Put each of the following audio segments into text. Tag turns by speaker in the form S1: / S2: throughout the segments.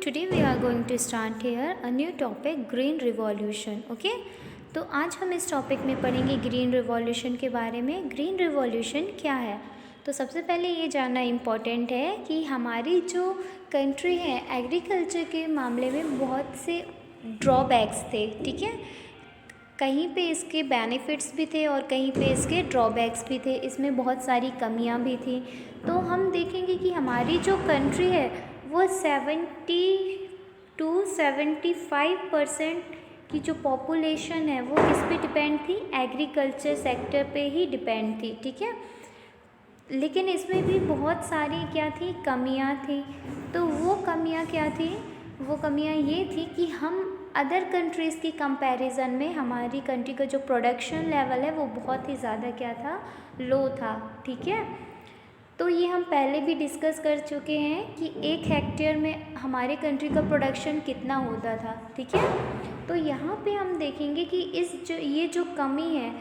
S1: today we are going to start here a new topic green revolution. Okay, तो आज हम इस topic में पढ़ेंगे ग्रीन रिवॉल्यूशन के बारे में। ग्रीन रिवॉल्यूशन क्या है? तो सबसे पहले ये जानना इम्पॉर्टेंट है कि हमारी जो कंट्री है एग्रीकल्चर के मामले में बहुत से ड्रॉबैक्स थे। ठीक है, कहीं पे इसके बेनिफिट्स भी थे और कहीं पे इसके ड्रॉबैक्स भी थे, इसमें बहुत सारी कमियां भी थी। तो हम देखेंगे कि हमारी जो कंट्री है वो 70 to 75% की जो पॉपुलेशन है वो किस पे डिपेंड थी? एग्रीकल्चर सेक्टर पे ही डिपेंड थी। ठीक है, लेकिन इसमें भी बहुत सारी क्या थी? कमियां थी। तो वो कमियां क्या थी? वो कमियां ये थी कि हम अदर कंट्रीज़ की कंपैरिजन में हमारी कंट्री का जो प्रोडक्शन लेवल है वो बहुत ही ज़्यादा क्या था? लो था। ठीक है, तो ये हम पहले भी डिस्कस कर चुके हैं कि 1 हेक्टेयर में हमारे कंट्री का प्रोडक्शन कितना होता था। ठीक है, तो यहाँ पे हम देखेंगे कि ये जो कमी है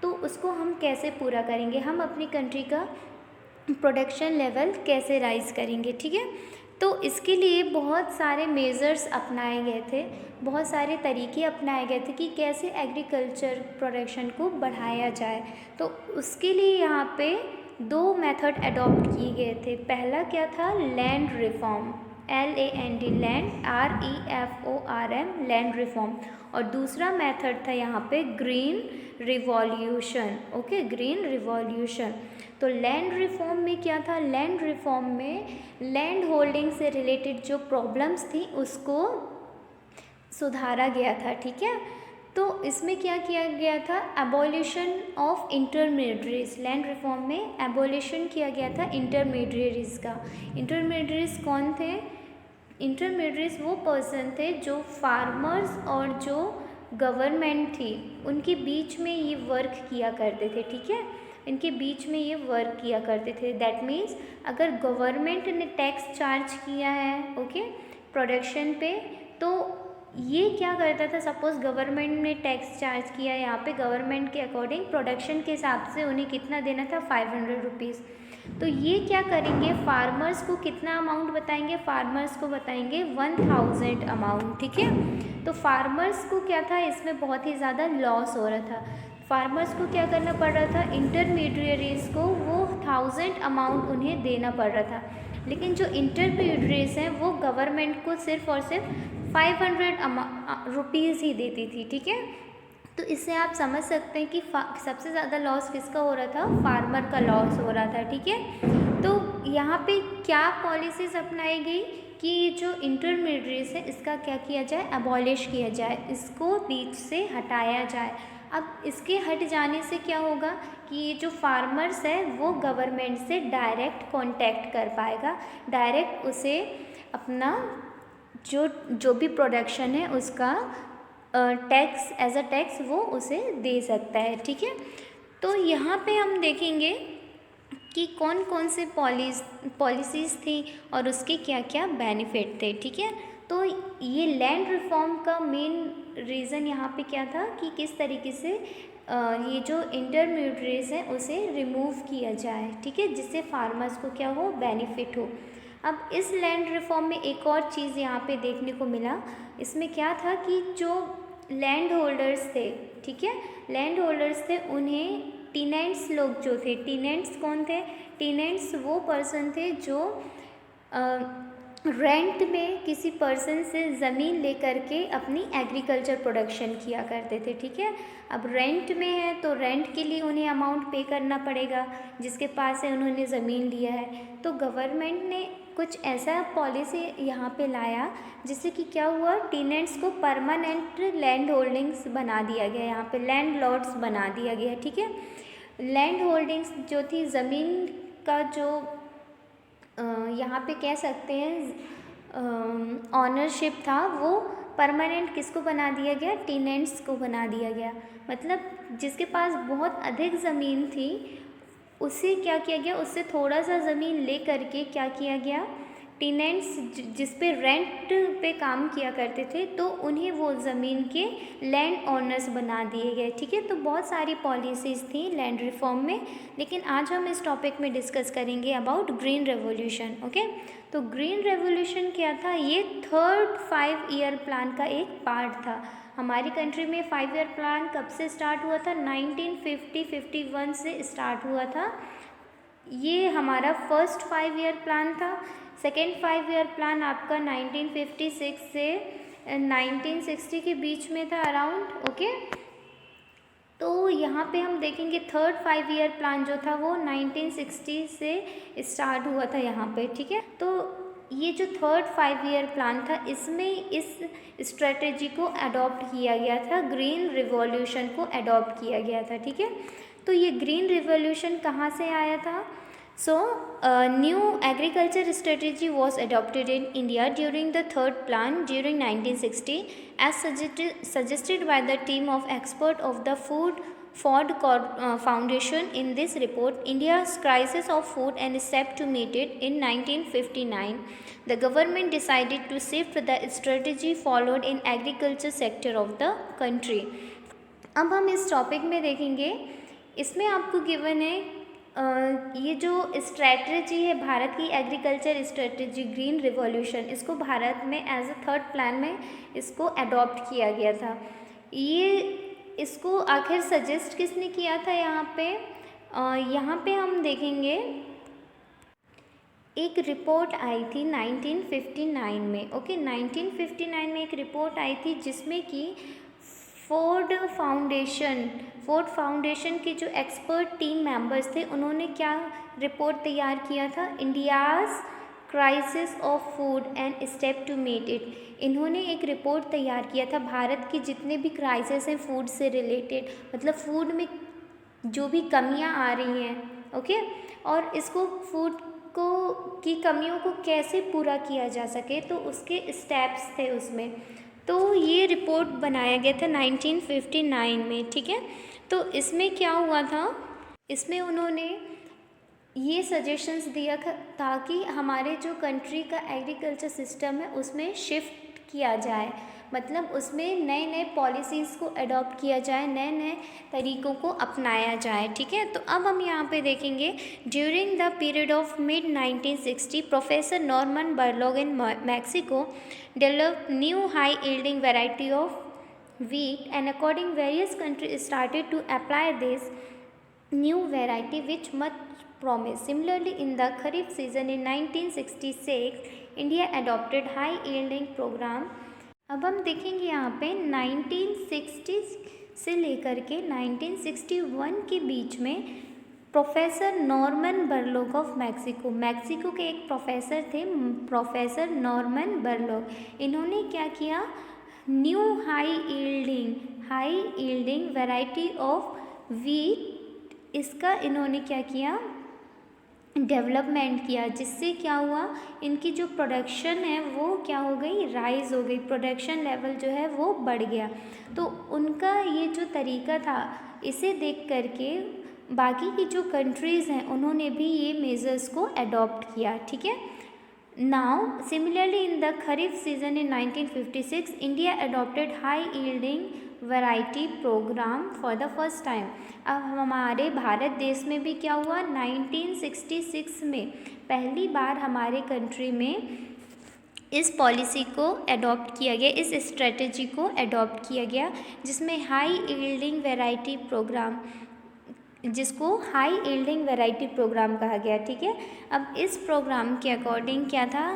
S1: तो उसको हम कैसे पूरा करेंगे, हम अपनी कंट्री का प्रोडक्शन लेवल कैसे राइज करेंगे। ठीक है, तो इसके लिए बहुत सारे मेजर्स अपनाए गए थे, बहुत सारे तरीके अपनाए गए थे कि कैसे एग्रीकल्चर प्रोडक्शन को बढ़ाया जाए। तो उसके लिए यहाँ पे 2 मेथड अडॉप्ट किए गए थे। पहला क्या था? Land reform, LAND, land, REFORM, land reform. और दूसरा मेथड था यहाँ पे green revolution. Okay, green revolution. तो लैंड रिफॉर्म में क्या था? लैंड रिफॉर्म में लैंड होल्डिंग से रिलेटेड जो प्रॉब्लम्स थी उसको सुधारा गया था। ठीक है, तो इसमें क्या किया गया था? Abolition of intermediates. Land reform में एबॉलिशन किया गया था इंटरमीडिएट्स का। इंटरमीडिएट्स कौन थे? इंटरमीडिएट्स वो पर्सन थे जो फार्मर्स और जो गवर्नमेंट थी उनके बीच में ये वर्क किया करते थे। ठीक है, इनके बीच में ये वर्क किया करते थे। दैट मीन्स अगर गवर्नमेंट ने टैक्स चार्ज किया है ओके प्रोडक्शन पे, तो ये क्या करता था? सपोज गवर्नमेंट ने टैक्स चार्ज किया, यहाँ पे गवर्नमेंट के अकॉर्डिंग प्रोडक्शन के हिसाब से उन्हें कितना देना था? 500 रुपीज़। तो ये क्या करेंगे? फार्मर्स को कितना अमाउंट बताएंगे? फार्मर्स को बताएंगे 1000 अमाउंट। ठीक है, तो फार्मर्स को क्या था? इसमें बहुत ही ज़्यादा लॉस हो रहा था। फार्मर्स को क्या करना पड़ रहा था? इंटरमीडिएट्स को वो 1000 अमाउंट उन्हें देना पड़ रहा था, लेकिन जो इंटरमीडिएट्स हैं वो गवर्नमेंट को सिर्फ और सिर्फ 500 रुपीज़ ही देती थी। ठीक है, तो इससे आप समझ सकते हैं कि सबसे ज़्यादा लॉस किसका हो रहा था? फार्मर का लॉस हो रहा था। ठीक है, तो यहाँ पे क्या पॉलिसीज़ अपनाई गई कि जो इंटरमीडिएट्स है इसका क्या किया जाए? अबॉलिश किया जाए, इसको बीच से हटाया जाए। अब इसके हट जाने से क्या होगा कि ये जो फार्मर्स है वो गवर्नमेंट से डायरेक्ट कांटेक्ट कर पाएगा, डायरेक्ट उसे अपना जो भी प्रोडक्शन है उसका टैक्स एज अ टैक्स वो उसे दे सकता है। ठीक है, तो यहाँ पे हम देखेंगे कि कौन कौन से पॉलिसीज़ थी और उसके क्या क्या बेनिफिट थे। ठीक है, तो ये लैंड रिफॉर्म का मेन रीज़न यहाँ पे क्या था कि किस तरीके से ये जो इंटरमीडिएट्स हैं उसे रिमूव किया जाए। ठीक है, जिससे फार्मर्स को क्या हो? बेनिफिट हो। अब इस लैंड रिफॉर्म में एक और चीज़ यहाँ पे देखने को मिला। इसमें क्या था कि जो लैंड होल्डर्स थे, ठीक है, लैंड होल्डर्स थे, उन्हें टीनेंट्स लोग जो थे, टीनेंट्स कौन थे? टीनेंट्स वो पर्सन थे जो रेंट में किसी पर्सन से ज़मीन लेकर के अपनी एग्रीकल्चर प्रोडक्शन किया करते थे। ठीक है, अब रेंट में है तो रेंट के लिए उन्हें अमाउंट पे करना पड़ेगा, जिसके पास से उन्होंने ज़मीन लिया है। तो गवर्नमेंट ने कुछ ऐसा पॉलिसी यहाँ पे लाया जिससे कि क्या हुआ? टीनेंट्स को परमानेंट लैंड होल्डिंग्स बना दिया गया, यहाँ पे लैंड लॉर्ड्स बना दिया गया। ठीक है, लैंड होल्डिंग्स जो थी, ज़मीन का जो यहाँ पे कह सकते हैं ऑनरशिप था, वो परमानेंट किसको बना दिया गया? टीनेंट्स को बना दिया गया। मतलब जिसके पास बहुत अधिक ज़मीन थी उसे क्या किया गया? उससे थोड़ा सा ज़मीन ले करके क्या किया गया? टेनेंट्स जिस पे रेंट पे काम किया करते थे, तो उन्हें वो ज़मीन के लैंड ओनर्स बना दिए गए। ठीक है, तो बहुत सारी पॉलिसीज़ थी लैंड रिफॉर्म में, लेकिन आज हम इस टॉपिक में डिस्कस करेंगे अबाउट ग्रीन रेवोल्यूशन। ओके, तो ग्रीन रेवोल्यूशन क्या था? ये थर्ड 5 ईयर प्लान का एक पार्ट था। हमारी कंट्री में 5 ईयर प्लान कब से स्टार्ट हुआ था? 1950-51 से स्टार्ट हुआ था। ये हमारा फर्स्ट 5 ईयर प्लान था। सेकेंड 5 ईयर प्लान आपका 1956 से 1960 के बीच में था अराउंड। ओके, तो यहाँ पे हम देखेंगे थर्ड 5 ईयर प्लान जो था वो 1960 से स्टार्ट हुआ था यहाँ पे। ठीक है, तो ये जो थर्ड 5 ईयर प्लान था, इसमें इस स्ट्रेटजी को अडॉप्ट किया गया था, ग्रीन रिवॉल्यूशन को अडॉप्ट किया गया था। ठीक है, तो ये ग्रीन रिवॉल्यूशन कहाँ से आया था? So, a new agriculture strategy was adopted in India during the third plan during 1960, as suggested by the team of experts of the Ford Foundation. In this report, India's crisis of food and steps to meet it. In 1959, the government decided to shift the strategy followed in agriculture sector of the country. अब हम इस topic में देखेंगे, इसमें आपको given है ये जो स्ट्रैटेजी है भारत की एग्रीकल्चर स्ट्रैटेजी ग्रीन रिवॉल्यूशन, इसको भारत में एज अ थर्ड प्लान में इसको अडॉप्ट किया गया था। ये इसको आखिर सजेस्ट किसने किया था? यहाँ पे हम देखेंगे एक रिपोर्ट आई थी 1959 में। ओके, 1959 में एक रिपोर्ट आई थी जिसमें कि फोर्ड फाउंडेशन के जो एक्सपर्ट टीम मेंबर्स थे, उन्होंने क्या रिपोर्ट तैयार किया था? India's crisis of food and step to meet it. इन्होंने एक रिपोर्ट तैयार किया था भारत की जितने भी क्राइसिस हैं फूड से रिलेटेड, मतलब फूड में जो भी कमियां आ रही हैं। ओके, और इसको फूड को की कमियों को कैसे पूरा किया जा सके, तो उसके स्टेप्स थे उसमें। तो ये रिपोर्ट बनाया गया था 1959 में। ठीक है, तो इसमें क्या हुआ था? इसमें उन्होंने ये सजेशंस दिया था कि हमारे जो कंट्री का एग्रीकल्चर सिस्टम है उसमें शिफ्ट किया जाए, मतलब उसमें नए नए पॉलिसीज़ को अडॉप्ट किया जाए, नए नए तरीक़ों को अपनाया जाए। ठीक है, तो अब हम यहाँ पे देखेंगे during the period of mid 1960 professor Norman Borlaug in Mexico developed new high yielding variety of wheat, and according various countries started to apply this new variety which much promise. Similarly, in the kharif season in 1966 India adopted high yielding program। अब हम देखेंगे यहाँ पे 1960 से लेकर के 1961 के बीच में प्रोफेसर नॉर्मन बरलॉग ऑफ मैक्सिको के एक प्रोफेसर थे, प्रोफेसर नॉर्मन बरलॉग। इन्होंने क्या किया? New high yielding variety of wheat, इसका इन्होंने क्या किया? डेवलपमेंट किया, जिससे क्या हुआ? इनकी जो प्रोडक्शन है वो क्या हो गई? राइज हो गई, प्रोडक्शन लेवल जो है वो बढ़ गया। तो उनका ये जो तरीका था, इसे देख करके बाकी की जो कंट्रीज़ हैं उन्होंने भी ये मेजर्स को अडॉप्ट किया। ठीक है, now similarly in the kharif season in 1956 India adopted high yielding variety programme for the first time. अब हमारे भारत देश में भी क्या हुआ? 1966 में पहली बार हमारे कंट्री में इस पॉलिसी को अडॉप्ट किया गया, इस स्ट्रेटजी को अडॉप्ट किया गया, जिसमें हाई यील्डिंग वैरायटी प्रोग्राम, जिसको हाई यील्डिंग वैरायटी प्रोग्राम कहा गया। ठीक है, अब इस प्रोग्राम के अकॉर्डिंग क्या था?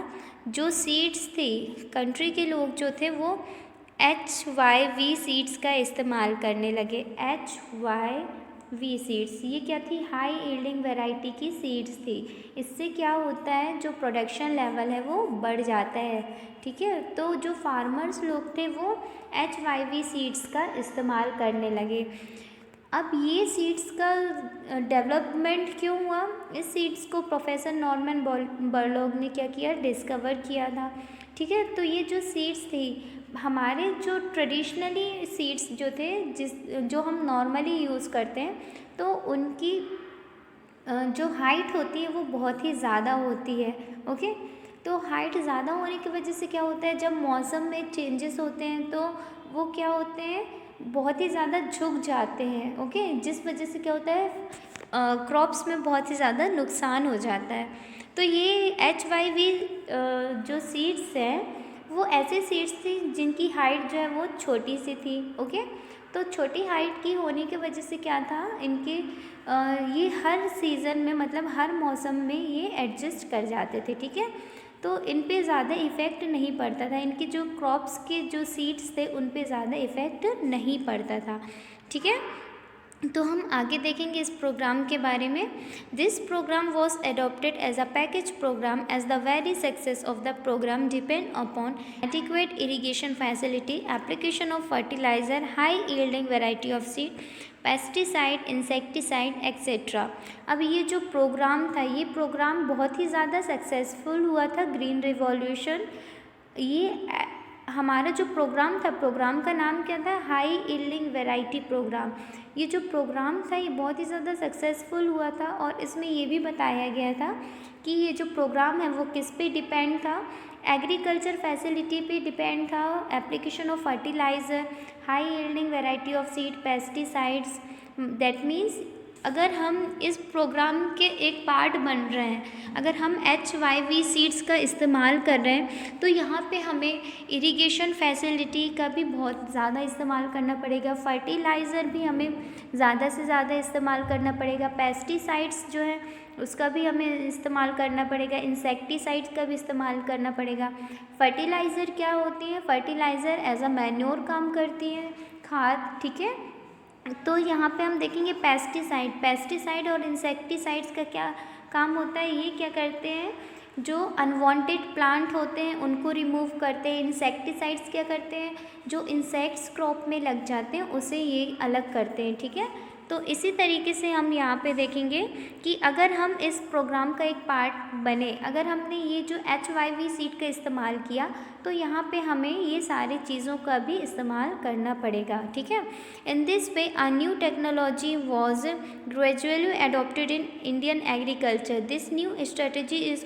S1: जो सीड्स थी, कंट्री के लोग जो थे वो HYV सीड्स का इस्तेमाल करने लगे। HYV सीड्स, ये क्या थी? हाई यील्डिंग वैरायटी की सीड्स थी। इससे क्या होता है? जो प्रोडक्शन लेवल है वो बढ़ जाता है। ठीक है, तो जो फार्मर्स लोग थे वो HYV सीड्स का इस्तेमाल करने लगे। अब ये सीड्स का डेवलपमेंट क्यों हुआ? इस सीड्स को प्रोफेसर नॉर्मन बरलॉग ने क्या किया? डिस्कवर किया था। ठीक है, तो ये जो सीड्स थी, हमारे जो ट्रेडिशनली सीड्स जो थे, जो हम नॉर्मली यूज़ करते हैं, तो उनकी जो हाइट होती है वो बहुत ही ज़्यादा होती है। ओके, तो हाइट ज़्यादा होने की वजह से क्या होता है, जब मौसम में चेंजेस होते हैं तो वो क्या होते हैं, बहुत ही ज़्यादा झुक जाते हैं, ओके, जिस वजह से क्या होता है, क्रॉप्स में बहुत ही ज़्यादा नुकसान हो जाता है। तो ये HYV जो सीड्स हैं वो ऐसे सीड्स थी जिनकी हाइट जो है वो छोटी सी थी, ओके। तो छोटी हाइट की होने की वजह से क्या था, इनके ये हर सीज़न में मतलब हर मौसम में ये एडजस्ट कर जाते थे, ठीक है। तो इन पे ज़्यादा इफ़ेक्ट नहीं पड़ता था, इनके जो क्रॉप्स के जो सीड्स थे उन पे ज़्यादा इफ़ेक्ट नहीं पड़ता था, ठीक है। तो हम आगे देखेंगे इस प्रोग्राम के बारे में। This programme was adopted as a package programme as the very success of the programme depend upon adequate irrigation facility, application of fertiliser, high yielding variety of seed, pesticide, insecticide etcetera. अब ये जो programme था, ये programme बहुत ही ज़्यादा successful हुआ था, green revolution. ये हमारा जो प्रोग्राम था, प्रोग्राम का नाम क्या था, हाई यील्डिंग वैरायटी प्रोग्राम। ये जो प्रोग्राम था ये बहुत ही ज़्यादा सक्सेसफुल हुआ था और इसमें ये भी बताया गया था कि ये जो प्रोग्राम है वो किस पे डिपेंड था, एग्रीकल्चर फैसिलिटी पे डिपेंड था, application of fertiliser, high yielding variety of seed, pesticides. That means अगर हम इस प्रोग्राम के एक पार्ट बन रहे हैं, अगर हम HYV सीड्स का इस्तेमाल कर रहे हैं तो यहाँ पे हमें इरिगेशन फैसिलिटी का भी बहुत ज़्यादा इस्तेमाल करना पड़ेगा, फर्टिलाइज़र भी हमें ज़्यादा से ज़्यादा इस्तेमाल करना पड़ेगा, पेस्टिसाइड्स जो है उसका भी हमें इस्तेमाल करना पड़ेगा, इंसेक्टिसाइड्स का भी इस्तेमाल करना पड़ेगा। फर्टिलाइज़र क्या होती है, फर्टिलाइज़र एज अ मैन्योर काम करती है, खाद, ठीक है। तो यहाँ पे हम देखेंगे पेस्टिसाइड और इंसेक्टिसाइड्स का क्या काम होता है, ये क्या करते हैं, जो अनवांटेड प्लांट होते हैं उनको रिमूव करते हैं। इंसेक्टिसाइड्स क्या करते हैं, जो इंसेक्ट्स क्रॉप में लग जाते हैं उसे ये अलग करते हैं, ठीक है। तो इसी तरीके से हम यहाँ पे देखेंगे कि अगर हम इस प्रोग्राम का एक पार्ट बने, अगर हमने ये जो HYV सीड का इस्तेमाल किया तो यहाँ पे हमें ये सारी चीज़ों का भी इस्तेमाल करना पड़ेगा, ठीक है। In this way a new technology was gradually adopted in Indian agriculture. This new strategy is